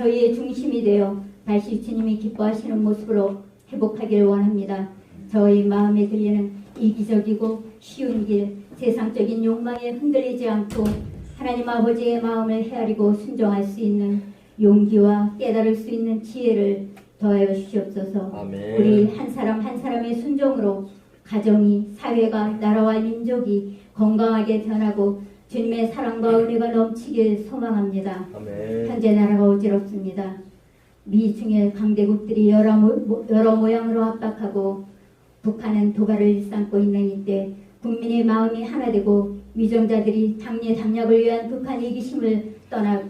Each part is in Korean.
저희의 중심이 되어 다시 주님이 기뻐하시는 모습으로 회복하기를 원합니다. 저희 마음에 들리는 이기적이고 쉬운 길, 세상적인 욕망에 흔들리지 않고 하나님 아버지의 마음을 헤아리고 순종할 수 있는 용기와 깨달을 수 있는 지혜를 더하여 주시옵소서. 아멘. 우리 한 사람 한 사람의 순종으로 가정이, 사회가, 나라와 민족이 건강하게 변하고 주님의 사랑과 은혜가 넘치길 소망합니다. 아멘. 현재 나라가 어지럽습니다. 미 중의 강대국들이 여러 모양으로 압박하고 북한은 도발을 일삼고 있는 이때 국민의 마음이 하나 되고 위정자들이 당례 당략을 위한 북한 이기심을 떠나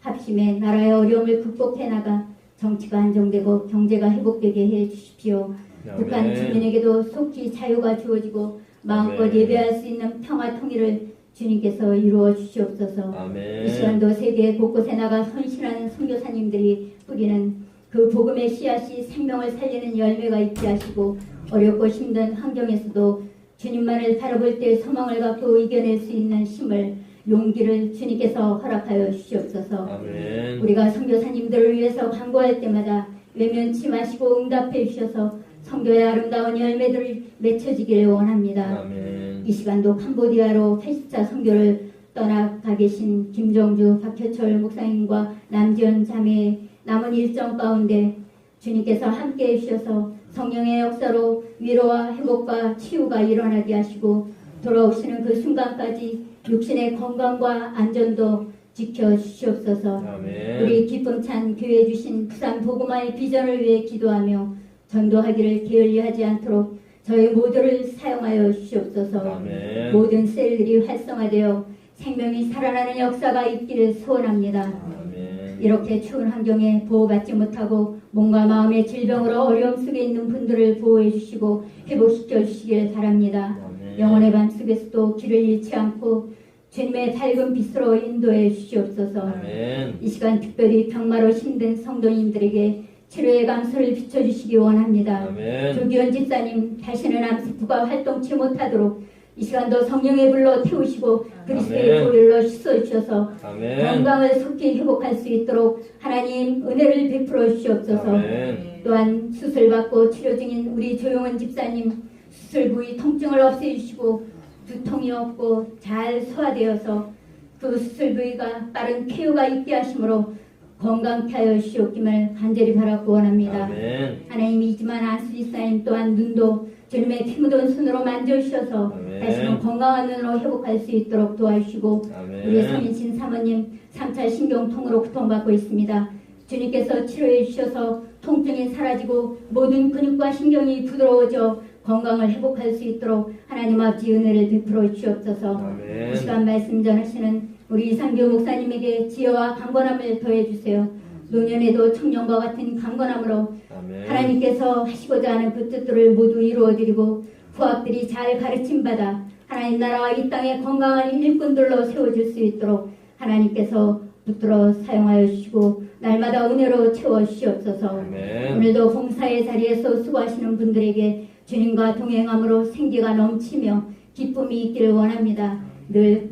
합심해 나라의 어려움을 극복해 나가 정치가 안정되고 경제가 회복되게 해 주십시오. 아멘. 북한 주민에게도 속히 자유가 주어지고 마음껏 아멘. 예배할 수 있는 평화 통일을 주님께서 이루어 주시옵소서. 아멘. 이 시간도 세계 곳곳에 나가 헌신하는 선교사님들이 뿌리는 그 복음의 씨앗이 생명을 살리는 열매가 있게 하시고 어렵고 힘든 환경에서도 주님만을 바라볼 때 소망을 갖고 이겨낼 수 있는 힘을, 용기를 주님께서 허락하여 주시옵소서. 아멘. 우리가 선교사님들을 위해서 간구할 때마다 외면치 마시고 응답해 주셔서 선교의 아름다운 열매들을 맺혀지기를 원합니다. 아멘. 이 시간도 캄보디아로 80차 선교를 떠나가 계신 김정주, 박효철 목사님과 남지연 자매의 남은 일정 가운데 주님께서 함께해 주셔서 성령의 역사로 위로와 회복과 치유가 일어나게 하시고 돌아오시는 그 순간까지 육신의 건강과 안전도 지켜주시옵소서. 아멘. 우리 기쁨찬 교회 주신 부산 복음화의 비전을 위해 기도하며 전도하기를 게을리하지 않도록 저희 모두를 사용하여 주시옵소서. 아멘. 모든 셀들이 활성화되어 생명이 살아나는 역사가 있기를 소원합니다. 아멘. 이렇게 추운 환경에 보호받지 못하고 몸과 마음의 질병으로 어려움 속에 있는 분들을 보호해 주시고 회복시켜 주시길 바랍니다. 아멘. 영혼의 밤 속에서도 길을 잃지 않고 주님의 밝은 빛으로 인도해 주시옵소서. 아멘. 이 시간 특별히 병마로 힘든 성도님들에게 치료의 강소를 비춰주시기 원합니다. 아멘. 조기현 집사님 다시는 암세포가 활동치 못하도록 이 시간도 성령의 불로 태우시고 그리스도의 아멘. 보혈로 씻어주셔서 아멘. 건강을 속히 회복할 수 있도록 하나님 은혜를 베풀어 주시옵소서. 아멘. 또한 수술받고 치료 중인 우리 조용은 집사님 수술 부위 통증을 없애주시고 두통이 없고 잘 소화되어서 그 수술 부위가 빠른 쾌유가 있게 하심으로 건강케 하여 주시옵기를 간절히 바라고 원합니다. 아멘. 하나님이지만 안수 집사님 또한 눈도 주님의 피 묻은 손으로 만져주셔서 아멘. 다시는 건강한 눈으로 회복할 수 있도록 도와주시고 아멘. 우리 성인신 사모님 3차 신경통으로 고통받고 있습니다. 주님께서 치료해 주셔서 통증이 사라지고 모든 근육과 신경이 부드러워져 건강을 회복할 수 있도록 하나님 아버지 은혜를 베풀어 주시옵소서. 아멘. 이 시간 말씀 전하시는 우리 이상교 목사님에게 지혜와 강건함을 더해 주세요. 노년에도 청년과 같은 강건함으로 아멘. 하나님께서 하시고자 하는 그 뜻들을 모두 이루어드리고 부하들이 잘 가르침받아 하나님 나라와 이 땅에 건강한 일꾼들로 세워질 수 있도록 하나님께서 붙들어 사용하여 주시고 날마다 은혜로 채워주시옵소서. 아멘. 오늘도 봉사의 자리에서 수고하시는 분들에게 주님과 동행함으로 생기가 넘치며 기쁨이 있기를 원합니다. 늘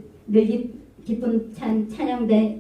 기쁨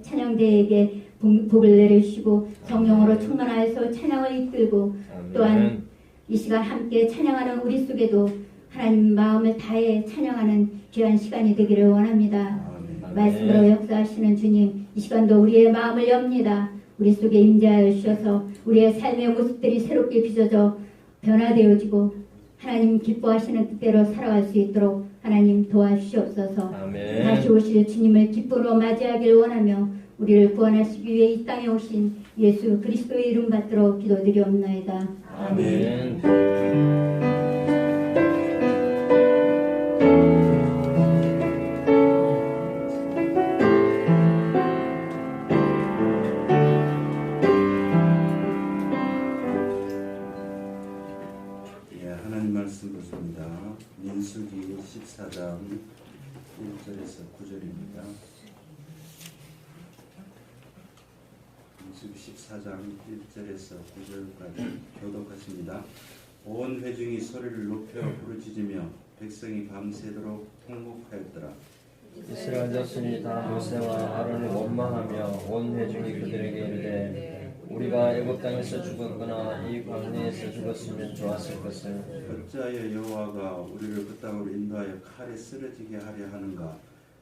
찬양대에게 복을 내려주시고 성령으로 충만하여서 찬양을 이끌고 아멘. 또한 이 시간 함께 찬양하는 우리 속에도 하나님 마음을 다해 찬양하는 귀한 시간이 되기를 원합니다. 아멘. 말씀으로 역사하시는 주님, 이 시간도 우리의 마음을 엽니다. 우리 속에 임재하여 주셔서 우리의 삶의 모습들이 새롭게 빚어져 변화되어지고 하나님 기뻐하시는 뜻대로 살아갈 수 있도록 하나님 도와주시옵소서. 아멘. 다시 오실 주님을 기쁨으로 맞이하길 원하며 우리를 구원하시기 위해 이 땅에 오신 예수 그리스도의 이름 받들어 기도드리옵나이다. 아멘. 하나님 말씀 보십니다. 민수기 14장 1절에서 9절입니다. 민수기 14장 1절에서 9절까지 교독하십니다. 온 회중이 소리를 높여 부르짖으며 백성이 밤새도록 통곡하였더라. 이스라엘 자손이 다 모세와 아론을 원망하며 온 회중이 그들에게 이르되 우리가 애굽 땅에서 죽었거나 이 광야에서 죽었으면 좋았을 것을. 어찌하여 여호와가 우리를 그 땅으로 인도하여 칼에 쓰러지게 하려 하는가?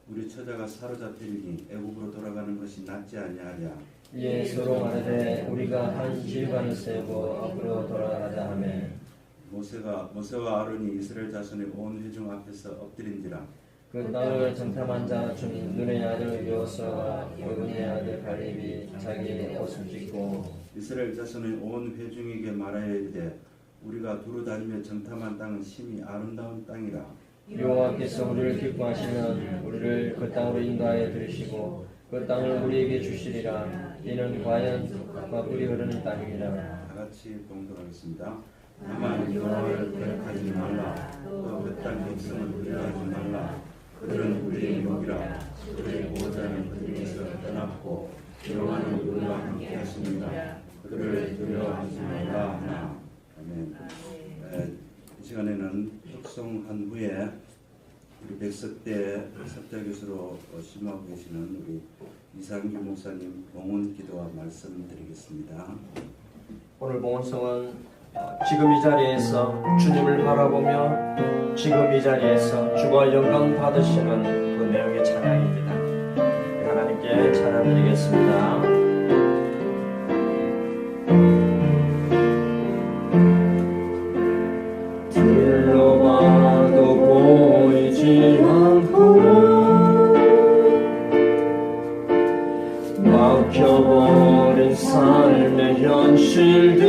우리 처자가 사로잡히니 애굽으로 돌아가는 것이 낫지 아니하랴. 이에 서로 말하되 우리가 한 질반을 세고 앞으로 돌아가자 하며 모세와 아론이 이스라엘 자손의 온 회중 앞에서 엎드린지라. 그 땅을 정탐한 자 중 눈의 아들 여호수아와 어른의 아들 갈렙이 자기 옷을 찢고 이스라엘 자손의 온 회중에게 말하여 이르되 우리가 두루 다니며 정탐한 땅은 심히 아름다운 땅이라. 여호와께서 우리를 기뻐하시면 우리를 그 땅으로 인도하여 들으시고 그 땅을 우리에게 주시리라. 이는 과연 흙과 꿀이 흐르는 땅이라. 다 같이 봉독하겠습니다. 다만 여호와를 거역하지 말라. 또 그 땅 백성을 두려워하지 말라. 그들은 우리의 목이라. 그들의 보호자는 그들에게서 떠났고 여호와는 우리와 함께 하십니다. 그들을 두려워하지 말라 하나. 아멘. 이 시간에는 특송한 후에 우리 백석대 석자교수로 심호하고 계시는 우리 이상규 목사님 봉헌 기도와 말씀드리겠습니다. 오늘 봉헌성은 지금 이 자리에서 주님을 바라보며 지금 이 자리에서 주가 영광 받으시는 그 내용의 찬양입니다. 하나님께 찬양드리겠습니다. 둘러봐도 보이지 않고 막혀버린 삶의 현실들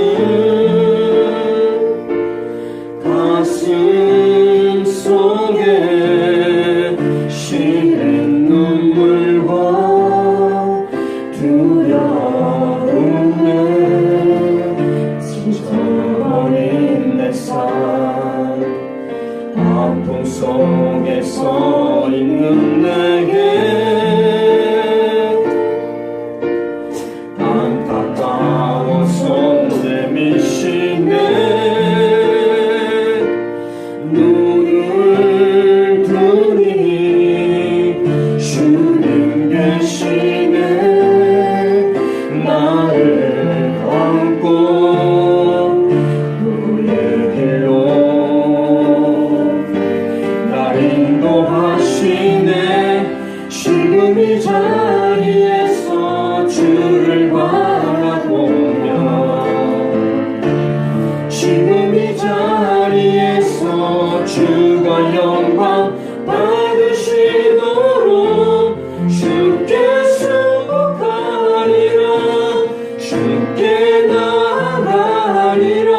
가슴 속에 시린 눈물과 두려움에 지쳐버린 내 삶 아픔 속에 서 있는 내게 안타까워 손 내미시네 눈을 뜨니 주님 계시네 나를 안고 그의 길로 날 인도하시네 지금 이 자리에서 주를 바라보며 지금 이 자리에서 주가 영광 받으시도록 주께 순복하리라 주께 나아가리라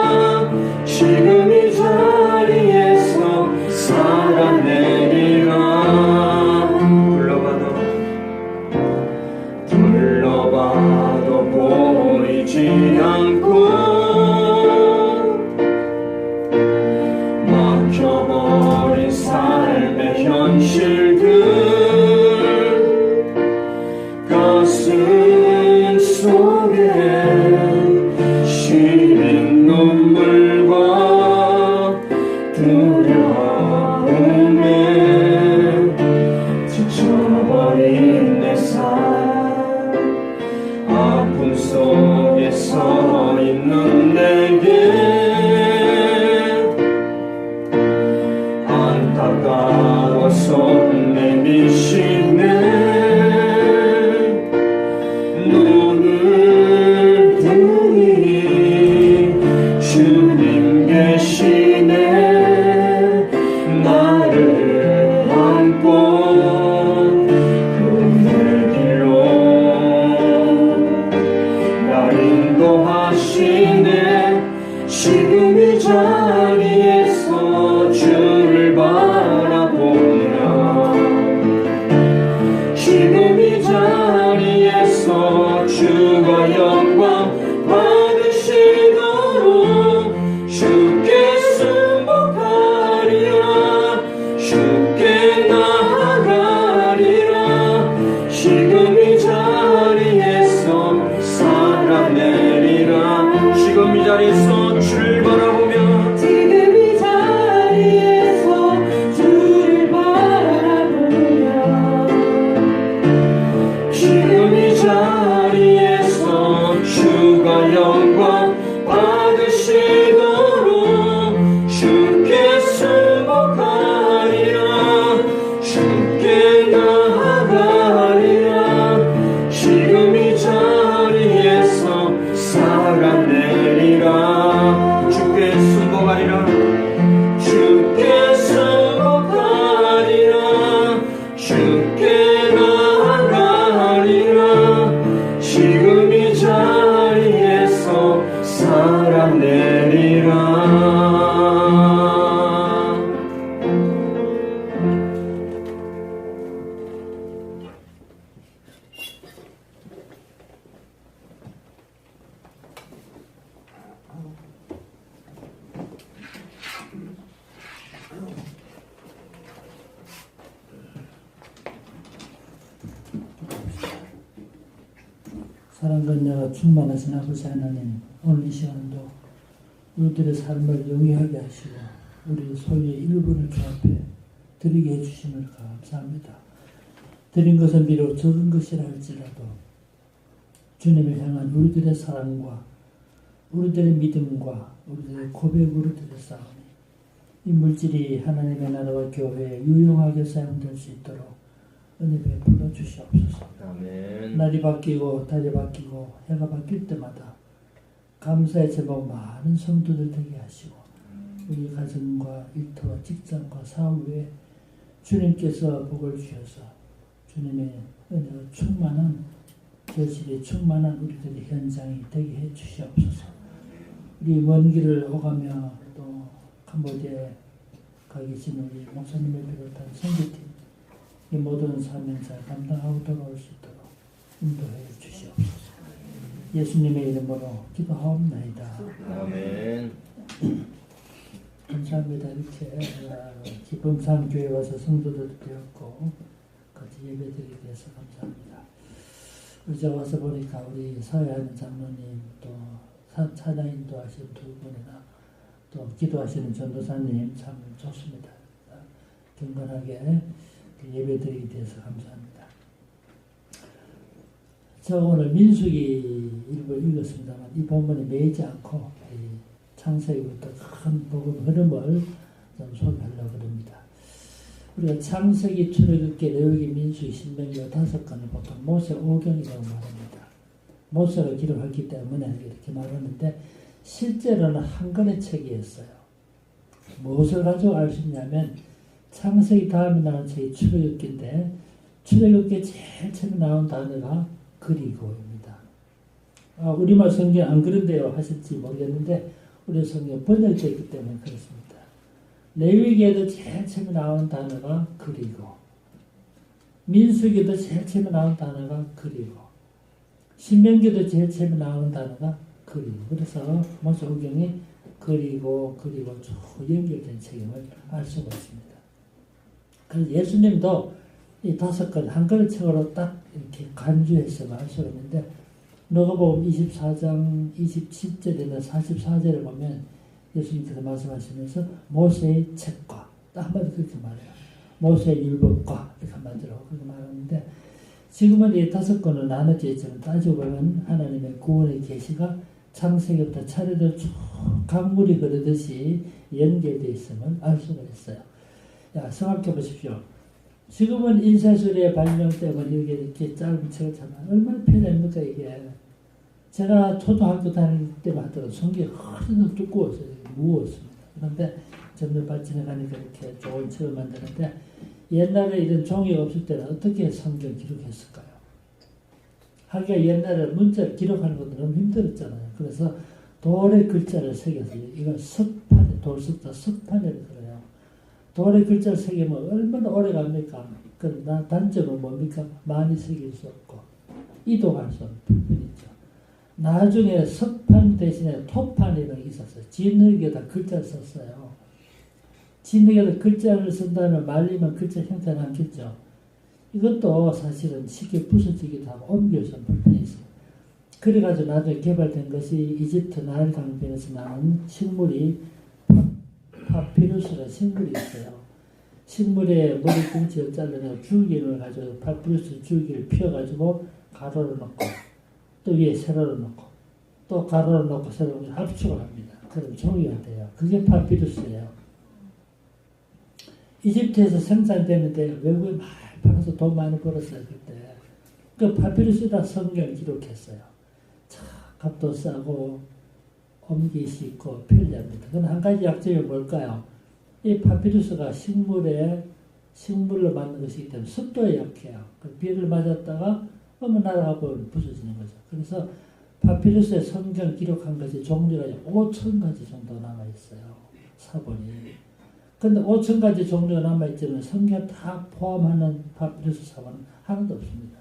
지금 이 자리에서 살아내리라 둘러봐도 보이지 않고 막혀버린 삶의 현실들 가슴 속에 시린 눈물과 두려움에 지쳐버린 내 삶 아픔 속에 서 있는 내게 안타까워 손 내미시네 눈을 뜨니 주님 계시네 나를 안고 그의 길로 날 인도하시네 지금 이 자리에서 주를 바라보며 지금 이 자리에서 주가 영광 받으시도록 주께 순복하리라 주께 나아가리라 지금 이 자리에서 살아내리라 지금 이 자리에서 주를 바라보며 주가 영광 받으시도록 주께 승복하리라 주께 나아가리라 지금 이 자리에서 살아내리라 주께 승복하리라 주께 승복하리라 주께 나아가리라 지금 이 자리에서 살아내리라 사랑과 은혜가 충만하신 아버지 하나님, 오늘 이 시간도 우리들의 삶을 영위하게 하시고 우리 소유의 일부를 주 앞에 드리게 해주심을 감사합니다. 드린 것은 비록 적은 것이라 할지라도 주님을 향한 우리들의 사랑과 우리들의 믿음과 우리들의 고백으로 드렸사오니 이 물질이 하나님의 나라와 교회에 유용하게 사용될 수 있도록 은혜 베풀어 주시옵소서. 아멘. 날이 바뀌고 달이 바뀌고 해가 바뀔 때마다 감사의 제목 많은 성도들 되게 하시고 우리 가정과 일터와 직장과 사업 외에 주님께서 복을 주셔서 주님의 은혜가 충만한 결실이 충만한 우리들의 현장이 되게 해 주시옵소서. 우리 먼 길을 오가며 또 캄보디아에 가 계신 우리 목사님을 비롯한 선교팀 이 모든 사명자 감당하고 돌아올 수 있도록 인도해 주시옵소서. 예수님의 이름으로 기도하옵나이다. 아멘. 감사합니다. 이렇게 기쁨산 교회 와서 성도들도 배웠고 같이 예배드리게 돼서 감사합니다. 이제 와서 보니까 우리 사회하는 장로님 또 찬양 인도하신 두 분이나 또 기도하시는 전도사님 참 좋습니다. 경건하게 예배드리게 돼서 감사합니다. 저 오늘 민수기 일부를 읽었습니다만 이 본문에 매이지 않고 창세기부터 큰 복음 흐름을 좀 소개하려고 합니다. 우리가 창세기, 출애굽기, 레위기, 민수기, 신명기 5권을 보통 모세 5경이라고 말합니다. 모세가 기록했기 때문에 이렇게 말하는데 실제로는 한 권의 책이었어요. 무엇을 가지고 알 수 있냐면 창세기 다음에 나온 책이 출애굽기인데 출애굽기에 제일 처음에 나온 단어가 그리고입니다. 우리말 성경 안 그런데요 하실지 모르겠는데 우리 성경 번역되어 있기 때문에 그렇습니다. 레위기에도 제일 처음에 나온 단어가 그리고 민수기에도 제일 처음에 나온 단어가 그리고 신명기에도 제일 처음에 나오는 단어가 그리고 그래서 모세오경이 그리고 쭉 연결된 책임을 알 수가 있습니다. 그래서 예수님도 이 5권 한 권의 책으로 딱 이렇게 간주해서 알 수가 있는데 누가복음 24장 27절이나 44절을 보면 예수님께서 말씀하시면서 모세의 책과 딱 한마디 그렇게 말해요. 모세의 율법과 이렇게 한마디로 그렇게 말하는데 지금은 이 5권을 나눠져 있지만 따지고 보면 하나님의 구원의 계시가 창세기부터 차례로 쭉 강물이 흐르듯이 연결되어 있음을 알 수가 있어요. 생각해 보십시오. 지금은 인쇄술의 발명 때문에 이렇게 짧은 책을 잡으면 얼마나 편합니까 이게. 제가 초등학교 다닐 때만 하더라도 성경이 훨씬 두꺼웠어요. 무거웠습니다. 그런데 점점 발전해 가니까 이렇게 좋은 책을 만드는데 옛날에 이런 종이가 없을 때는 어떻게 성경 기록했을까요? 하기가 옛날에 문자를 기록하는 것도 너무 힘들었잖아요. 그래서 돌의 글자를 새겨서 이걸 석판에 돌석자 석판에 그래요. 돌의 글자를 새기면 얼마나 오래 갑니까? 그러나 단점은 뭡니까? 많이 새길 수 없고 이동할 수 없는 불편이죠. 나중에 석판 대신에 토판이라는 게 있었어요. 진흙에다 글자를 썼어요. 진흙에다 글자를 쓴다면 말리면 글자 형태는 않겠죠. 이것도 사실은 쉽게 부서지기도 하고 옮겨서 불편이 있어요. 그래가지고 나중에 개발된 것이 이집트 나일 강변에서 나온 식물이 파피루스라는 식물이 있어요. 식물의 머리 뭉치를 잘라내고 줄기를 가지고 파피루스 줄기를 피워가지고 가로로 놓고 또 위에 세로로 놓고 또 가로를 놓고 세로를 압축을 합니다. 그럼 종이가 돼요. 그게 파피루스예요. 이집트에서 생산되는데 외국에 많이 팔아서 돈 많이 벌었어요. 그때. 그 파피루스에다 성경을 기록했어요. 참 값도 싸고 옮기 쉽고 편리합니다. 그건 한 가지 약점이 뭘까요? 이 파피루스가 식물로 만든 것이기 때문에 습도에 약해요. 비를 맞았다가 어머 날아가 버리면 부서지는 거죠. 그래서 파피루스에 성경 기록한 것이 종류가 5,000가지 정도 남아있어요. 사본이. 근데 5,000가지 종류가 남아있지만 성경 다 포함하는 파피루스 사본은 하나도 없습니다.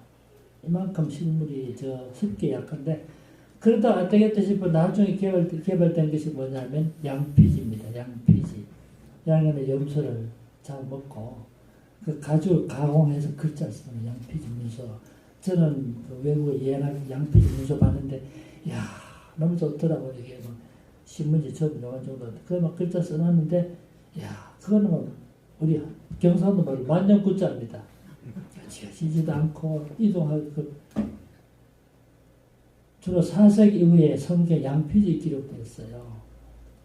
이만큼 식물이 습기에 약한데 그래도 안 되겠다 싶어 나중에 개발된 것이 뭐냐면 양피지입니다. 양피지. 양에는 염소를 잡아먹고 그 가죽 가공해서 글자 쓰는 양피지 문서. 저는 그 외국에 양피지 문서 봤는데 이야 너무 좋더라고요. 이게 뭐 신문지 접은 요한 정도 그거 막 글자 써놨는데 이야 그거는 뭐 우리 경상도 말로 만년 굿자입니다. 지지도 않고 이동하고 주로 4세기 이후에 성경 양피지 기록되었어요.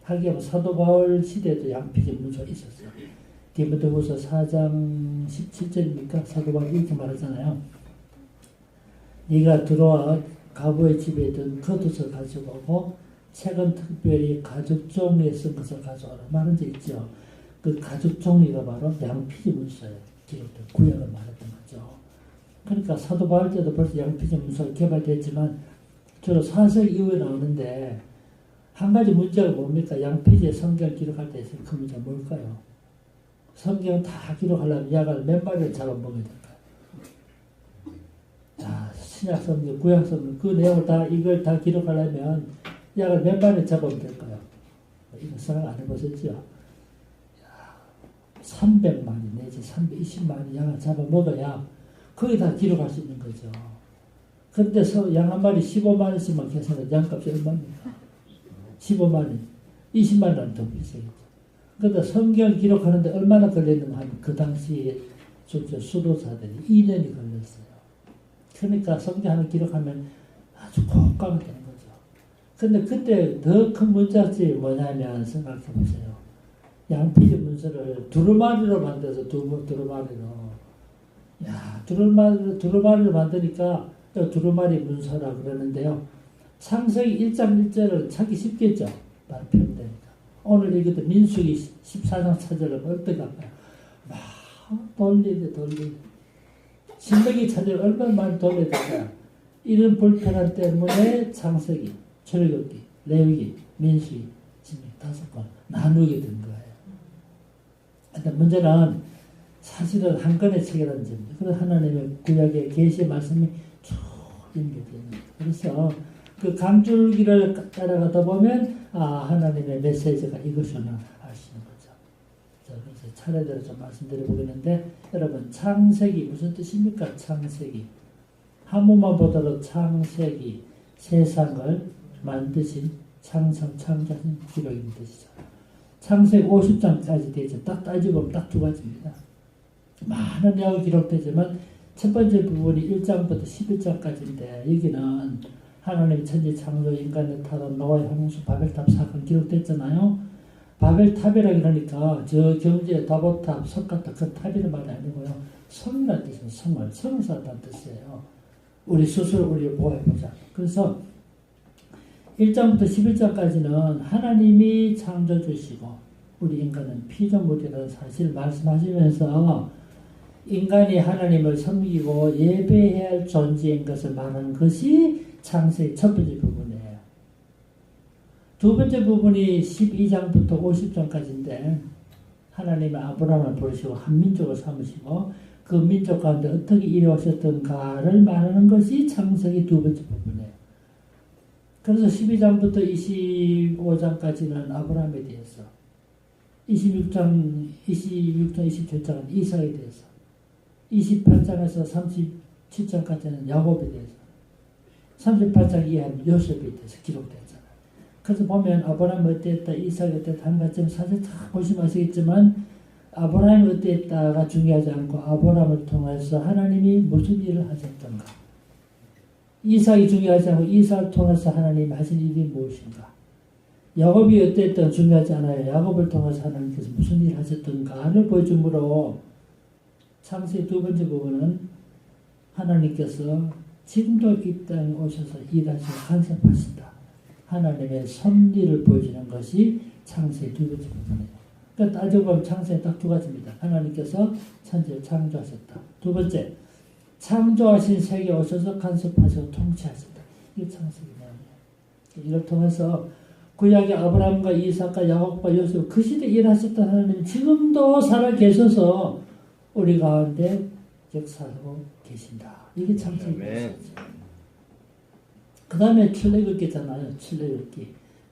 하기야 사도 바울 시대에도 양피지 문서가 있었어요. 디모데후서 4장 17절입니까? 사도 바울이 이렇게 말하잖아요. 네가 들어와 가부의 집에 든 겉옷을 가지고 오고 책은 특별히 가죽 종이에 쓴 것을 가져오라. 말한 적 있죠. 그 가죽 종이가 바로 양피지 문서예요. 기록된 구약을 말했던 거죠. 그러니까 사도 바울 때도 벌써 양피지 문서가 개발됐지만 주로 4세기 이후에 나오는데 한 가지 문제가 뭡니까? 양피지에 성경 기록할 때 있으면 그 문제가 뭘까요? 성경 다 기록하려면 약을 몇 마리를 잡아먹어야 될까요? 자, 신약 성경, 구약 성경 그 내용을 이걸 다 기록하려면 약을 몇 마리를 잡으면 될까요? 이거 생각 안 해보셨죠? 300마리 내지 320마리 양을 잡아먹어야 거의 다 기록할 수 있는 거죠. 근데 양 한 마리 15만원씩만 계산해도 양값이 얼마입니까? 15만원, 20만원 더 비싸겠죠. 그런데 성경 기록하는데 얼마나 걸렸는가 하면 그 당시에 수도사들이 2년이 걸렸어요. 그러니까 성경 하나 기록하면 아주 고가가 되는 거죠. 근데 그때 더 큰 문제점이 뭐냐면 생각해 보세요. 양피지 문서를 두루마리로 만들어서 두루마리로. 야, 두루마리로 만드니까 두루마리 문서라 그러는데요. 창세기 1장 1절을 찾기 쉽겠죠. 발표되니까. 오늘 읽었던 민수기 14장 4절을 어떻게 할까요? 막 돌리고. 신명기 찾을 얼마나 많이 돌려야 될까요? 이런 불편함 때문에 창세기, 출애굽기, 레위기, 민수기, 신명기 5권 나누게 된 거예요. 근데 문제는 사실은 한 권의 책이라는 점입니다. 그래서 하나님의 구약의 계시의 말씀이 쭉 연결됩니다. 그래서 그 강줄기를 따라가다 보면 하나님의 메시지가 이것이구나 알 수 있는 거죠. 자, 그래서 차례대로 좀 말씀드려보겠는데 여러분 창세기 무슨 뜻입니까? 창세기 한 번만 보더라도 창세기 세상을 만드신 창조하신 기록인 뜻이죠. 창세기 50장까지 되죠. 딱 따지보면 딱 두 가지입니다. 많은 내용이 기록되지만 첫 번째 부분이 1장부터 11장까지인데 여기는 하나님 천지 창조 인간을 타던 노아의 홍수 바벨탑 사건 기록됐잖아요. 바벨탑이라 그러니까 저 경주의 다보탑, 석가탑 그 탑이라는 말이 아니고요. 성이라는 뜻입니다. 성을 쌓았다는 뜻이에요. 우리 스스로 우리를 보호해보자. 그래서 1장부터 11장까지는 하나님이 창조 주시고 우리 인간은 피조물이라는 사실을 말씀하시면서 인간이 하나님을 섬기고 예배해야 할 존재인 것을 말하는 것이 창세기 첫 번째 부분이에요. 두 번째 부분이 12장부터 50장까지인데 하나님이 아브라함을 부르시고 한 민족을 삼으시고 그 민족 가운데 어떻게 이루어졌던가를 말하는 것이 창세기 두 번째 부분이에요. 그래서 12장부터 25장까지는 아브라함에 대해서 26장, 27장은 이삭에 대해서 28장에서 37장까지는 야곱에 대해서 38장 이하는 요셉에 대해서 기록됐잖아요. 그래서 보면 아브라함이 어땠다, 이삭이 어땠다 하는 것처럼 사실 다 보시면 아시겠지만 아브라함이 어땠다가 중요하지 않고 아브라함을 통해서 하나님이 무슨 일을 하셨던가 이삭이 중요하지 않고 이삭을 통해서 하나님이 하신 일이 무엇인가? 야곱이 어땠든 중요하지 않아요. 야곱을 통해서 하나님께서 무슨 일을 하셨던가를 보여주므로 창세기 2번째 부분은 하나님께서 지금도 이 땅에 오셔서 일하시고 간섭하신다. 하나님의 섭리를 보여주는 것이 창세기 2번째 부분이에요. 그러니까 따지고 보면 창세기 딱 두 가지입니다. 하나님께서 천지를 창조하셨다. 두 번째, 창조하신 세계에 오셔서 간섭하시고 통치하신다. 이게 창세기 내용이에요. 이걸 통해서 구약의 아브라함과 이삭과 야곱과 요셉 그 시대에 일하셨던 하나님 지금도 살아 계셔서 우리 가운데 역사하고 계신다. 이게 창세기입니다. 그 다음에 출애굽기잖아요. 출애굽기.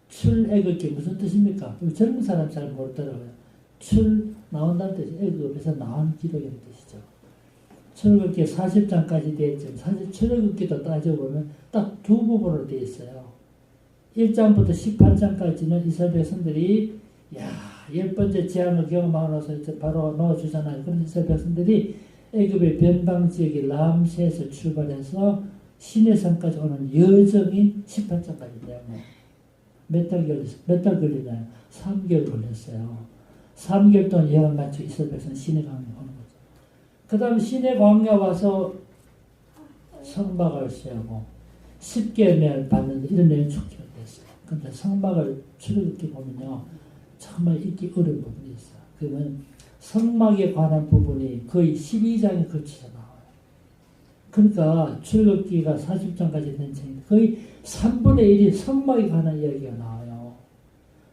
출애굽기 무슨 뜻입니까? 젊은 사람 잘 모르더라고요. 출 나온다는 뜻이 애굽에서 나온 기록이라는 뜻이죠. 출애굽기 40장까지 되어 있지만 사실 출애굽기도 따져보면 딱 두 부분으로 되어 있어요. 1장부터 18장까지는 이스라엘 백성들이 10번째 재앙을 경험하고 나서 이제 바로 넣어주잖아요. 그런 이스라엘 백성들이 애굽의 변방지역의 람세에서 출발해서 시내산까지 오는 여정이 18장까지 내용이에요. 몇 달 걸리나요? 3개월 걸렸어요. 3개월 동안 예언 마치고 이스라엘 백성 시내 광야 오는 거죠. 그 다음 시내 광야 와서 성막을 세우고 10개월 받는데 이런 내용이 쭉 기록됐어요. 근데 성막을 출애굽기 보면요. 정말 읽기 어려운 부분이 있어요. 그러면 성막에 관한 부분이 거의 12장에 걸쳐서 나와요. 그러니까 출애굽기가 40장까지 된 책인데 거의 3분의 1이 성막에 관한 이야기가 나와요.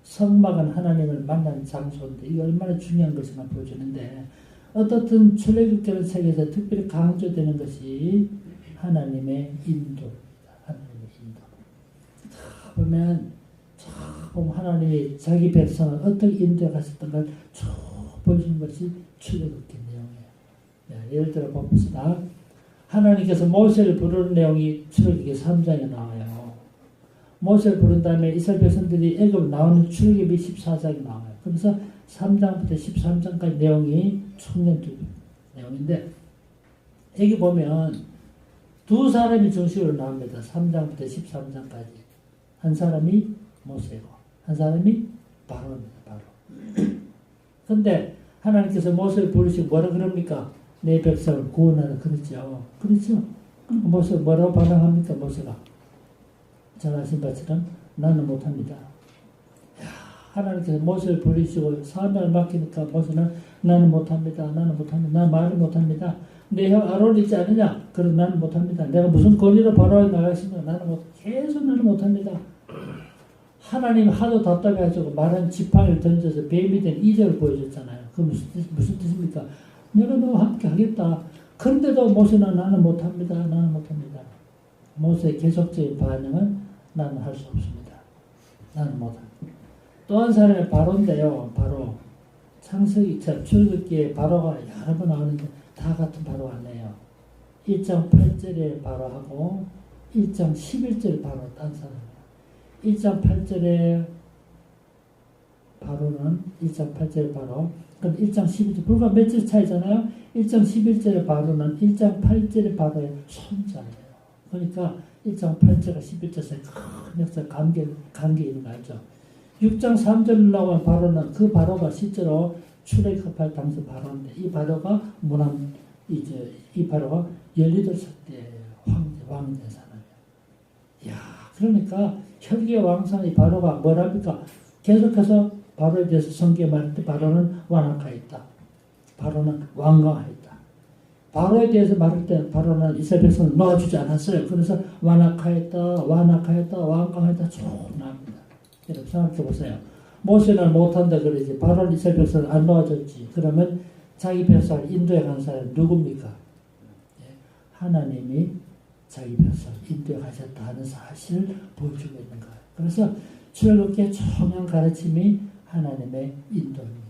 성막은 하나님을 만난 장소인데 이게 얼마나 중요한 것인가 보여주는데 어떻든 출애굽기라는 책에서 특별히 강조되는 것이 하나님의 인도입니다. 하나님의 인도. 보면 하나님이 자기 백성을 어떻게 인도해 가셨던가 쭉 보여주는 것이 출애굽기 내용이에요. 예를 들어 봅시다. 하나님께서 모세를 부르는 내용이 출애굽기 3장에 나와요. 모세를 부른 다음에 이스라엘 백성들이 애굽 나오는 출애굽기 14장에 나와요. 그래서 3장부터 13장까지 내용이 총연두 내용인데 여기 보면 두 사람이 중심으로 나옵니다. 3장부터 13장까지. 한 사람이 모세고 한 사람이 바로입니다. 바로. 근데 하나님께서 모세를 부르시고 뭐라 그럽니까? 내 백성을 구원하라 그랬죠. 그렇죠? 모세 뭐라고 반응합니까? 모세가 잘 아신 것처럼 나는 못합니다. 하나님께서 모세를 부르시고 사명을 맡기니까 모세는 나는 못합니다. 나는 못합니다. 나는 말을 못합니다. 내 형 아론 있지 않느냐? 그럼 나는 못합니다. 내가 무슨 권리로 바로에 나가시면 나는 계속 나는 못합니다. 하나님 하도 답답해가지고 말한 지팡이를 던져서 뱀이 된 이적을 보여줬잖아요. 그 무슨 뜻입니까? 내가 너와 함께 하겠다. 그런데도 모세는 나는 못합니다. 나는 못합니다. 모세의 계속적인 반응은 나는 할 수 없습니다. 나는 못합니다. 또 한 사람이 바로인데요. 바로 창세기 출애굽기에 바로가 여러 번 나오는데 다 같은 바로가 아니에요. 1장 8절에 바로하고 1장 11절에 바로 딴 사람이에요. 1장 8절에 바로는 1장 8절에 바로 그럼 1장 11절 불과 몇 절 차이잖아요. 1장 11절에 바로는 1장 8절에 바로의 손자예요. 그러니까 1장 8절과 11절에 큰 역사 관계 있는 거 알죠. 6장 3절로 나오면 바로는 그 바로가 실제로 출애굽할 당시 바로인데 이 바로가 이 바로가 18살 때 왕된 사람이에요. 이야, 그러니까 혈기의 왕성이 바로가 뭐랍니까? 계속해서 바로에 대해서 성경에 말할 때 바로는 완악하였다. 바로는 완강하였다. 바로에 대해서 말할 때 바로는 이스라엘 백성을 놓아주지 않았어요. 그래서 완악하였다, 완강하였다 쭉 나옵니다. 여러분 생각해 보세요. 모세는 못한다 그러지. 바로는 이스라엘 백성을 안 놓아줬지. 그러면 자기 백성을 인도해 간 사람은 누굽니까? 하나님이 자기 백성을 인도해 가셨다 하는 사실을 보여주고 있는 거예요. 그래서 출애굽기의 총연 가르침이 하나님의 인도입니다.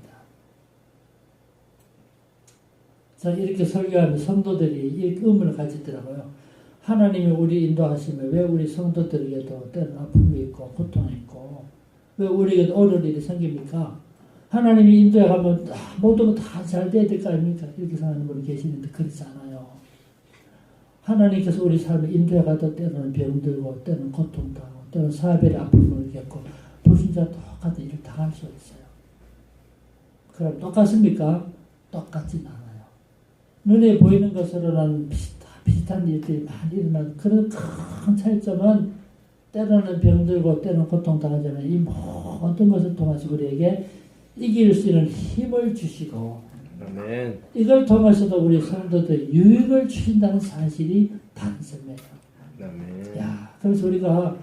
자, 이렇게 설교하면 성도들이 이 의문을 가지더라고요. 하나님이 우리 인도하시면 왜 우리 성도들에게도 때는 아픔이 있고 고통이 있고 왜 우리에게도 어려운 일이 생깁니까? 하나님이 인도해 가면 모든 거 다 잘 돼야 될 거 아닙니까? 이렇게 생각하는 분이 계시는데 그렇지 않아요. 하나님께서 우리 삶을 인도해가도 때로는 병들고 때로는 고통당하고 때로는 사별의 아픔을 겪고 불신자 똑같은 일을 당할 수 있어요. 그럼 똑같습니까? 똑같진 않아요. 눈에 보이는 것으로는 비슷한 일들이 많이 일어나는 그런 큰 차이점은 때로는 병들고 때로는 고통당하잖아요. 이 모든 것을 통해서 우리에게 이길 수 있는 힘을 주시고 아멘. 이걸 통해서도 우리 성도들 유익을 주신다는 사실이 단서예요. 아멘. 야, 그래서 우리가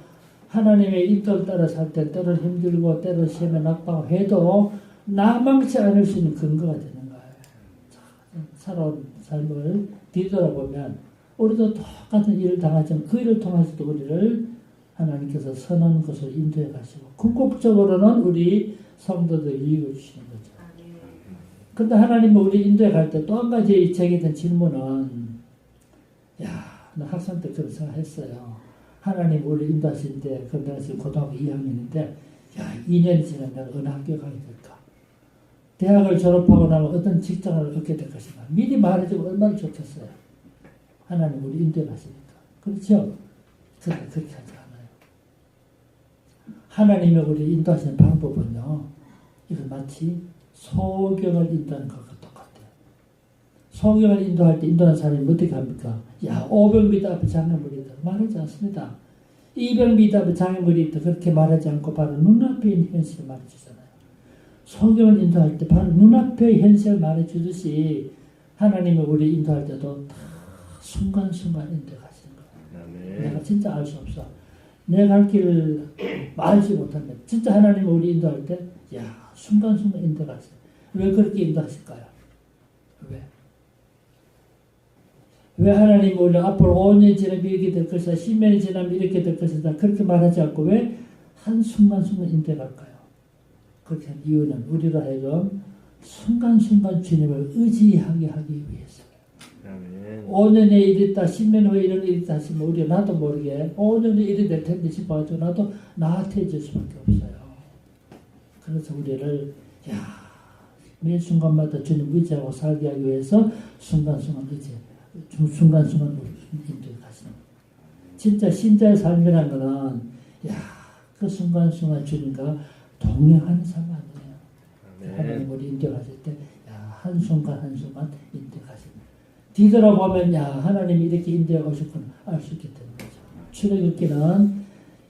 하나님의 인도를 따라 살 때 때로 힘들고 때로 시험에 낙방하고 해도 나망치 않을 수 있는 근거가 되는 거예요. 살아온 삶을 뒤돌아보면 우리도 똑같은 일을 당하지만 그 일을 통해서도 우리를 하나님께서 선한 것을 인도해 가시고 궁극적으로는 우리 성도들 유익을 주시는 거죠. 그런데 하나님은 우리 인도해 갈 때 또 한 가지 제기된 질문은 나 학생 때 그런 생각했어요. 하나님 우리 인도하실 때 그 당시 고등학교 2학년인데 2년이 지나면 내가 어느 학교에 가게 될까? 대학을 졸업하고 나면 어떤 직장을 얻게 될 것인가? 미리 말해주면 얼마나 좋겠어요. 하나님 우리 인도해 가시니까. 그렇죠? 그런데 그렇게 하지 않아요. 하나님이 우리 인도하시는 방법은요. 이건 마치 소경을 인도하는 것과 똑같아요. 소경을 인도할 때 인도하는 사람이 어떻게 합니까? 500m 앞에 장애물이 있다. 말하지 않습니다. 200m 앞에 장애물이 있다. 그렇게 말하지 않고 바로 눈앞에 있는 현실을 말해주잖아요. 소경을 인도할 때 바로 눈앞의 현실을 말해주듯이 하나님이 우리 인도할 때도 다 순간순간 인도하시는 거예요. 아멘. 내가 진짜 알 수 없어. 내가 갈 길을 알지 못한다. 진짜 하나님이 우리 인도할 때 순간순간 인도하세요. 왜 그렇게 인도하실까요? 왜 하나님이 우리 앞으로 5년 지나면 이렇게 될 것이다. 10년이 지나면 이렇게 될 것이다. 그렇게 말하지 않고 왜 한순간순간 인도할까요? 그렇게 한 이유는 우리로 하여금 순간순간 주님을 의지하게 하기 위해서. 아멘. 5년에 이랬다, 10년 후에 이런 일이 있다 하시면 우리가 나도 모르게 5년에 일이 될 텐데 싶어가지고 나도 나태해질 수밖에 없어요. 그래서 우리를 매 순간마다 주님 의지하고 살게 하기 위해서 순간순간 의지, 순간순간 인도해 가시는 거예요. 진짜 신자의 삶이라는 거는 그 순간순간 주님과 동행하는 삶 아니에요. 하나님 우리 인도해 가실 때 한순간 한순간 인도해 가시는 거예요. 뒤돌아보면 하나님이 이렇게 인도해 오셨구나 알 수 있게 되는 거죠. 출애굽기는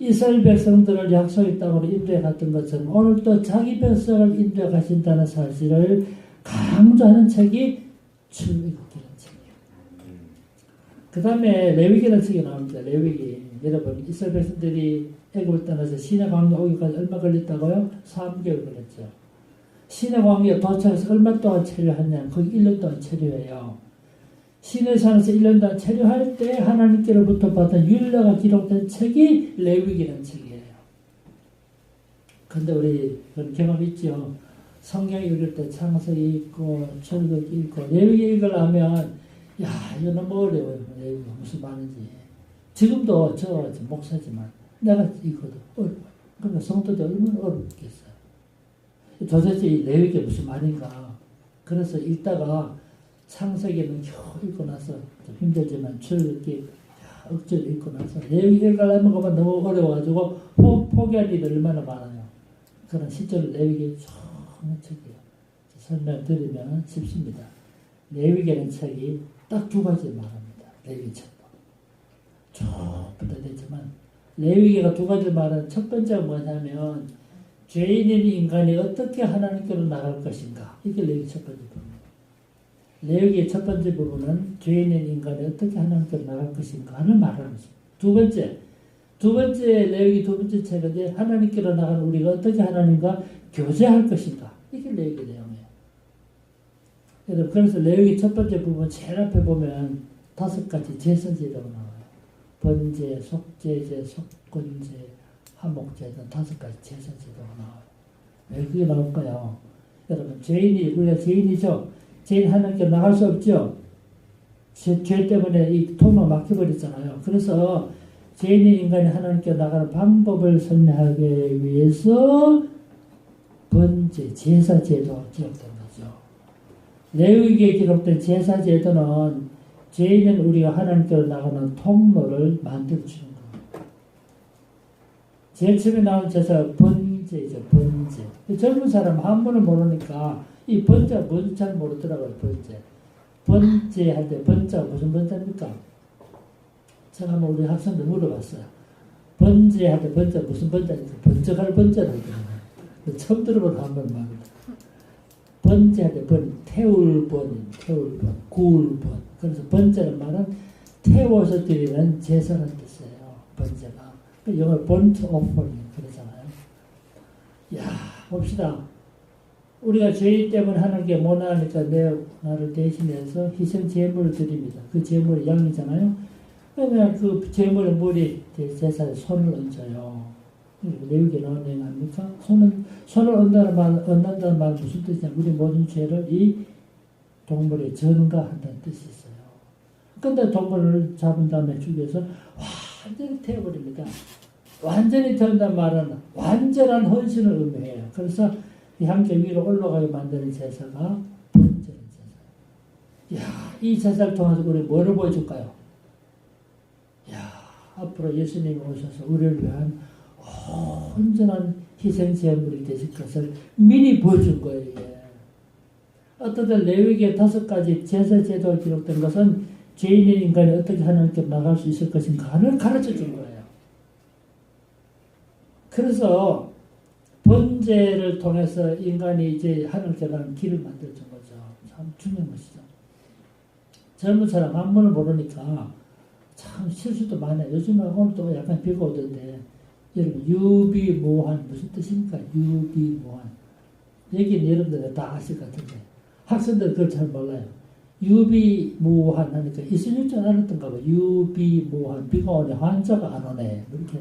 이스라엘 백성들을 약속의 땅으로 인도해 갔던 것처럼 오늘 또 자기 백성을 인도해 가신다는 사실을 강조하는 책이 출애굽기라는 책이에요. 그 다음에 레위기라는 책이 나옵니다. 레위기. 여러분 이스라엘 백성들이 애굽을 떠나서 시내 광야 오기까지 얼마 걸렸다고요? 3개월 걸렸죠. 시내 광야 도착해서 얼마 동안 체류하냐면 거기 1년 동안 체류해요. 시내산에서 1년 동안 체류할 때 하나님께로부터 받은 율례가 기록된 책이 레위기라는 책이에요. 근데 우리 그런 경험 있죠. 성경 읽을 때 창세기 읽고 출애굽기 읽고 레위기 읽으려면 이거 너무 어려워요. 레위기가 무슨 말인지. 지금도 저 목사지만 내가 읽어도 어려워요. 그러니까 성도들 얼마나 어렵겠어요. 도대체 이 레위기가 무슨 말인가. 그래서 읽다가 창세기는 겨우 읽고 나서 좀 힘들지만 출애굽기 억지로 읽고 나서 레위기 읽으려면 그만 너무 어려워가지고 포기할 일이 얼마나 많아요. 그런 시절 레위기 좋은 책이에요. 설명드리면 쉽습니다. 레위기라는 책이 딱 두 가지 말합니다. 레위기 책도. 쭉 되지만 레위기가 두 가지 말하는 첫 번째가 뭐냐면 죄인인 인간이 어떻게 하나님께로 나갈 것인가. 이게 레위기 첫 번째 부분. 레위기의 첫 번째 부분은 죄인인 인간이 어떻게 하나님께로 나갈 것인가를 말하는 것입니다. 두 번째 레위기 두 번째 책은 하나님께로 나가는 우리가 어떻게 하나님과 교제할 것인가. 이게 레위기 내용이에요. 여러분 그래서 레위기 첫 번째 부분 제일 앞에 보면 5가지 제사제도가 나와요. 번제, 속죄제, 속건제, 화목제 등 5가지 제사제도가 나와요. 왜 그게 나올까요? 여러분 우리가 죄인이죠. 죄인 하나님께 나갈 수 없죠. 죄 때문에 이 통로 막혀버렸잖아요. 그래서 죄인인 인간이 하나님께 나가는 방법을 설명하기 위해서 번제, 제사제도 기록된 거죠. 레위기에 기록된 제사제도는 죄인은 우리가 하나님께로 나가는 통로를 만들어주는 거예요. 제일 처음에 나온 제사가 번제죠. 번제. 젊은 사람 한문을 모르니까 이 번제가 뭔지 잘 모르더라고요. 번제. 번제 할 때 번자가 무슨 번자입니까? 제가 한번 우리 학생들 물어봤어요. 번제 할 때 번자 무슨 번자입니까? 번쩍할 번자라고 그러더라고요. 처음 들어본 한번 말입니다. 번제 할 때 번, 태울 번, 구울 번. 그래서 번제는 말은 태워서 드리는 제사라는 뜻이에요. 번제가. 영어 burnt offering 그러잖아요. 야, 봅시다. 우리가 죄인 때문에 하나님께 못나가니까 나를 대신해서 희생 제물을 드립니다. 그 제물이 양이잖아요. 그러면 그 제물의 물이 제사에 손을 얹어요. 레위기에 나온 내용 아닙니까? 손을 얹는다는 말은 무슨 뜻이냐? 우리 모든 죄를 이 동물에 전가한다는 뜻이 있어요. 근데 동물을 잡은 다음에 죽여서 완전히 태워버립니다. 완전히 태운다는 말은 완전한 헌신을 의미해요. 그래서 이 함께 위로 올라가게 만드는 제사가 번제는 제사예요. 이 제사를 통해서 우리 뭐를 보여줄까요? 앞으로 예수님이 오셔서 우리를 위한 온전한 희생 제물이 되실 것을 미리 보여준 거예요. 이게. 어떤 레위기의 5가지 제사 제도가 기록된 것은 죄인인 인간이 어떻게 하나님께 나갈 수 있을 것인가를 가르쳐 준 거예요. 그래서 번제를 통해서 인간이 이제 하나님께 가는 길을 만들어준 거죠. 참 중요한 것이죠. 젊은 사람 한문을 모르니까 참 실수도 많아요. 요즘은 오늘도 약간 비가 오던데 여러분 유비무한 무슨 뜻입니까? 유비무한. 여기는 여러분들 다 아실 것 같은데 학생들 그걸 잘 몰라요. 유비무한 하니까 있을 줄 알았던가 봐요. 유비무한. 비가 오네. 환자가 안 오네. 이렇게.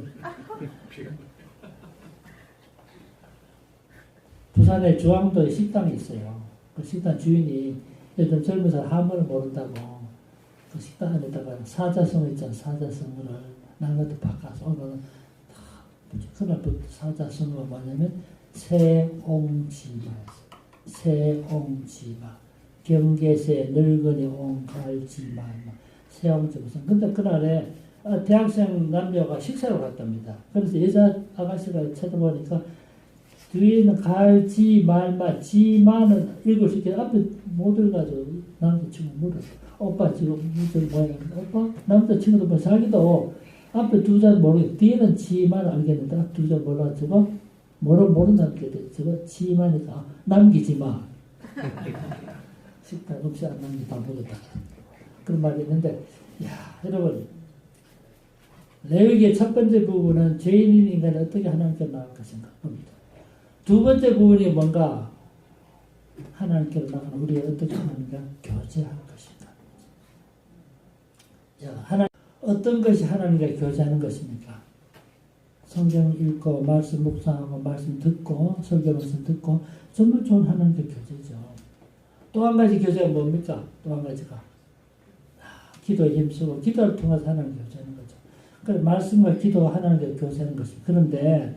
부산에 주황도에 식당이 있어요. 그 식당 주인이 요즘 젊은 사람 한문을 모른다고 그 식당 안에다가 사자성어 있잖아. 사자성어를 나한테 바꿔서 오늘은 그날부터 사자성어가 뭐냐면 새옹지마, 새옹지마, 경계새, 늙은이 옹갈지마, 새옹지마. 근데 그날에 대학생 남녀가 식사를 갔답니다. 그래서 여자 아가씨가 쳐다보니까 뒤에는 갈지 말마, 지마는 읽을 수 있게 앞에 못 읽어가지고 남자친구 물었어. 오빠 지금 무슨 뭐야? 오빠 남자친구도 뭐 자기도 앞에 두 자 모르겠어. 뒤에는 지만 알겠는데 앞 두 자 몰라가지고 모른다는 게 돼. 저거 지마니까 남기지 마. 식당 없이 안 남기 다 먹었다. 그런 말이 있는데, 여러분 레위기의 첫 번째 부분은 죄인인 인간이 어떻게 하나님께 나갈 것인가 봅니다. 두 번째 부분이 뭔가 하나님께로 나가는 우리가 어떻게 하나님과 교제할 것인가. 어떤 것이 하나님과 교제하는 것입니까? 성경 읽고 말씀 묵상하고 말씀 듣고 설교 말씀 듣고 정말 좋은 하나님과 교제죠. 또 한 가지 교제가 뭡니까? 또 한 가지가 기도에 힘쓰고 기도를 통해서 하나님 교제하는 거죠. 그래서 말씀과 기도가 하나님과 교제하는 것입니다. 그런데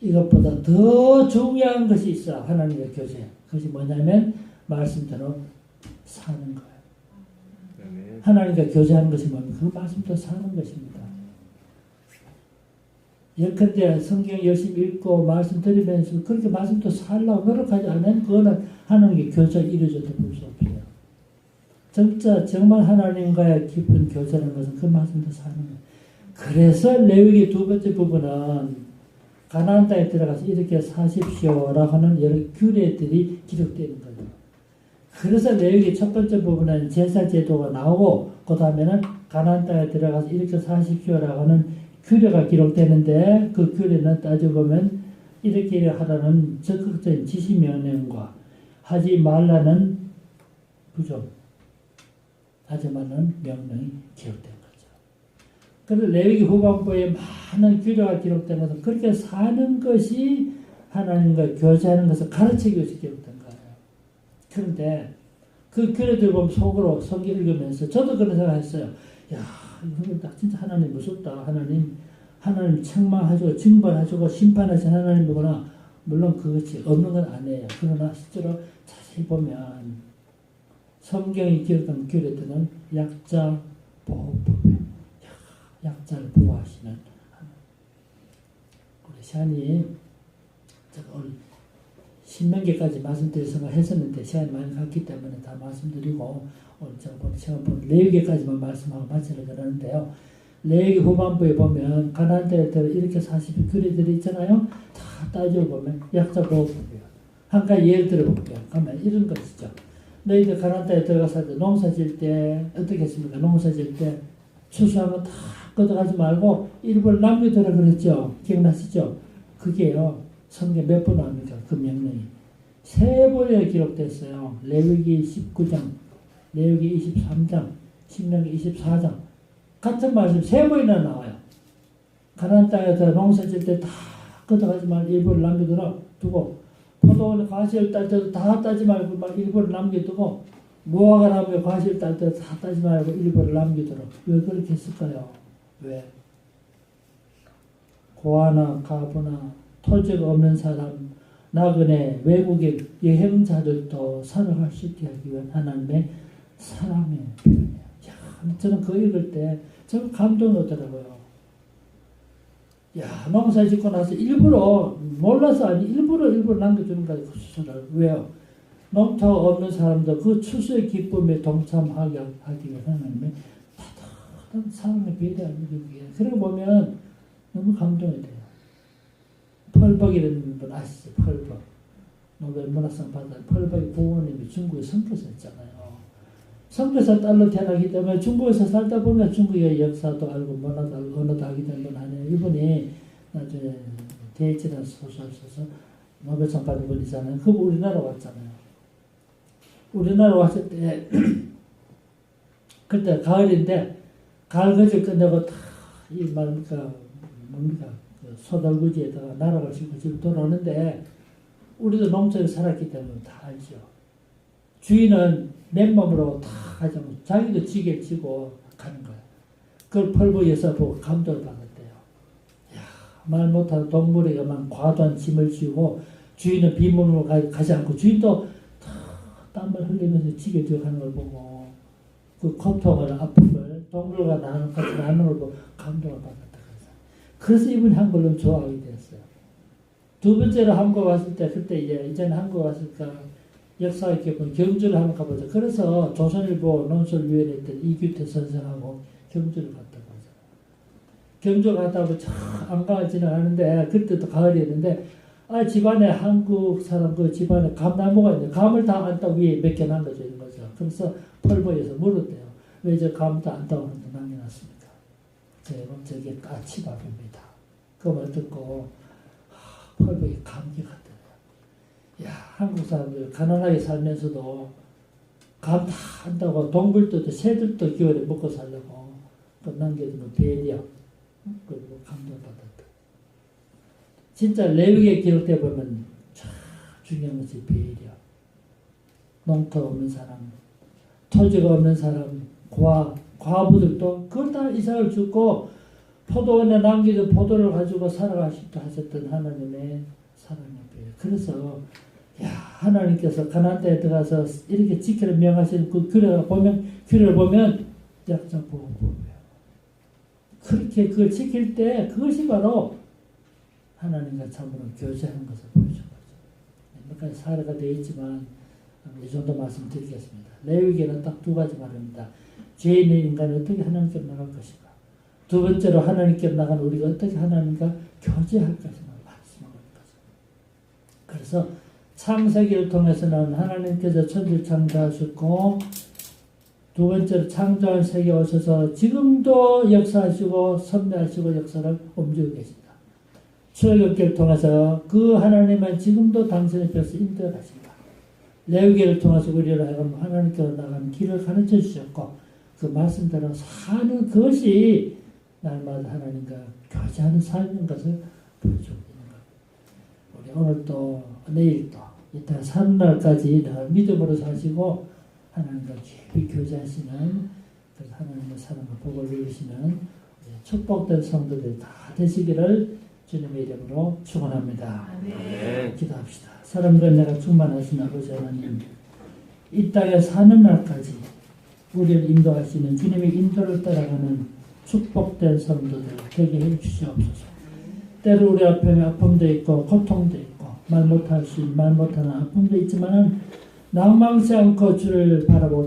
이것보다 더 중요한 것이 있어. 하나님과 교제. 그것이 뭐냐면 말씀대로 사는 거예요. 하나님과 교제하는 것이 뭡니까? 그 말씀대로 사는 것입니다. 예컨대 성경 열심히 읽고 말씀 들으면서 그렇게 말씀도 살라고 노력하지 않으면 그거는 하나님과 교제를 이루어져도 볼 수 없어요. 진짜 정말 하나님과의 깊은 교제라는 것은 그 말씀도 사는 거예요. 그래서 레위기 두 번째 부분은 가나안 땅에 들어가서 이렇게 사십시오라고 하는 여러 규례들이 기록되는 거예요. 그래서 레위기 첫 번째 부분은 제사 제도가 나오고 그 다음에는 가나안 땅에 들어가서 이렇게 사십시오라고 하는 규례가 기록되는데 그 규례는 따져보면 이렇게 하라는 적극적인 지시 명령과 하지 말라는 부정, 하지 말라는 명령이 기록된 거죠. 그래서 레위기 후반부에 많은 규례가 기록된 것은 그렇게 사는 것이 하나님과 교제하는 것을 가르치기 위해서 기록된 거예요. 그런데 그 규례들 보면 속으로 성경 읽으면서 저도 그런 생각했어요. 야, 이거 진짜 하나님 무섭다. 하나님 책망하시고 징벌하시고 심판하신 하나님이구나. 물론 그것이 없는 건 아니에요. 그러나 실제로 자세히 보면 성경이 기록한 규례들은 약자 보호법이에요. 약자를 보호하시는 하나님. 우리 시간이 오늘 신명기까지 말씀드릴 생각했었는데 시간이 많이 갔기 때문에 다 말씀드리고 오늘 제가 보는 레위기까지만 말씀하고 마치려고 하는데요. 레위기 후반부에 보면 가나안 땅에 들어 이렇게 40일 규례들이 있잖아요. 다 따지고 보면 약자 보호법이에요. 한 가지 예를 들어볼게요. 그러면 이런 것이죠. 너희들 가나안 땅에 들어가서 농사 지을 때 어떻게 했습니까? 농사 지을 때 추수하면 다 걷어가지 말고 일부를 남겨두라 그랬죠. 기억나시죠? 그게요. 성경 몇 번 나옵니까? 그 명령이 3번에 기록됐어요. 레위기 19장, 레위기 23장, 신명기 24장 같은 말씀 3번이나 나와요. 가나안 땅에서 농사 지을 때 다 걷어가지 말고 일부를 남겨두고 포도원 과실 딸 때도 다 따지 말고 막 일부를 남겨두고 무화과 나무에 과실 딸 때도 다 따지 말고 일부를 남겨두라. 왜 그렇게 했을까요? 왜? 고아나 가부나 토지가 없는 사람, 나그네, 외국인, 여행자들도 살아갈 수 있게 하기 위한 하나님의 사랑의 표현이에요. 저는 그거 읽을 때 정말 감동이 오더라고요. 야, 농사 짓고 나서 일부러, 몰라서 아니, 일부러 남겨주는 거예요. 그 수술을. 왜요? 농토 없는 사람도 그 추수의 기쁨에 동참하게 하기 위해 하나님의 따뜻한 사랑의 배려를 이루기 위해. 그러고 보면 너무 감동이 돼요. 펄벅이라는 분 아시죠? 펄벅. 노벨 문학상 받은 펄벅의 부모님이 중국에 선교사였잖아요. 선교사 딸로 태어나기 때문에 중국에서 살다 보면 중국의 역사도 알고 문화도 알고 언어도 알게 된 분 아니에요. 이분이 나중에 데이지라는 소설 써서 노벨상 받은 분이잖아요. 그분 우리나라 왔잖아요. 우리나라 왔을 때 그때 가을인데 가을 거질 끝내고 다 이 뭡니까 소달구지에다가 나라가 싣고 집에 돌아오는데 우리도 농촌에 살았기 때문에 다 알죠. 주인은 맨몸으로 다 가자고 자기도 지게 지고 가는 거야. 그걸 펄보 여사 보고 감동을 받았대요. 야, 말 못하는 동물에게만 과도한 짐을 지고 주인은 빈몸으로 가지 않고 주인도 다 땀을 흘리면서 지게 지고 가는 걸 보고 그 고통을 아픔을 동물과 나누는 것을 나누는 걸 보고 감동을 받았다. 그래서 이분이 한국을 좋아하게 됐어요. 두 번째로 한국 왔을 때 그때 이제는 한국 왔으니까 역사에 깊은 경주를 한번 가보자. 그래서 조선일보 논설위원회 때 이규태 선생하고 경주를 갔다고 하잖아요. 경주 갔다 오면 참 안강을 지나가는데 그때도 가을이었는데 집안에 한국 사람 그 집안에 감나무가 있는데 감을 다 안 따고 위에 몇 개 남겨주는 거죠. 그래서 펄보에서 물었대요. 왜 저 감도 안 따고 하는데 남겨놨습니까? 저게 까치밥입니다. 그 말 듣고 펄보에 감기 같더라고요. 야, 한국 사람들 가난하게 살면서도 감 다 한다고 동물들도 새들도 겨울에 먹고 살려고 또 남겨두는 배려 그리고 감동받았다. 진짜 레위기에 기록되어 보면 참 중요한 것이 배려. 농토 없는 사람, 토지가 없는 사람, 과부들도 그걸 다 이삭을 주고 포도원에 남기던 포도를 가지고 살아가시다 하셨던 하나님의 사랑의 배려. 그래서 야, 하나님께서 가나안 땅에 들어가서 이렇게 지키를 명하신 그 규례를 보면 약자 보호법이에요. 그렇게 그걸 지킬 때 그것이 바로 하나님과 참으로 교제하는 것을 보여준 거죠. 몇 가지 사례가 되어 있지만 이 정도 말씀드리겠습니다. 레위기는 딱 2가지 말입니다. 죄 있는 인간이 어떻게 하나님께 나갈 것인가. 두 번째로 하나님께 나간 우리가 어떻게 하나님과 교제할 것인가 말씀하고 있는 거죠. 그래서 창세기를 통해서는 하나님께서 천지를 창조하셨고 두 번째로 창조한 세계에 오셔서 지금도 역사하시고 섭리하시고 역사를 움직이고 계십니다. 출애굽기를 통해서 그 하나님은 지금도 당신의 볕을 인도해 가십니다. 레위기를 통해서 우리를 하여금 하나님께로 나가는 길을 가르쳐 주셨고 그 말씀대로 사는 그것이 날마다 하나님과 교제하는 삶인 것을 보여주고 있는 겁니다. 우리 오늘도 내일도 이따 사는 날까지 믿음으로 사시고 하나님과 깊이 교제하시는 그래서 하나님의 사랑과 복을 누리시는 축복된 성도들 다 되시기를 주님의 이름으로 축원합니다. 네. 기도합시다. 사람들 내가 충만하신 아버지 하나님, 이 땅에 사는 날까지 우리를 인도하시는 주님의 인도를 따라가는 축복된 성도들 되게 해주시옵소서. 때로 우리 앞에 아픔도 있고 고통도 있고 말 못하는 아픔도 있지만 낭망치 않고 주를 바라보게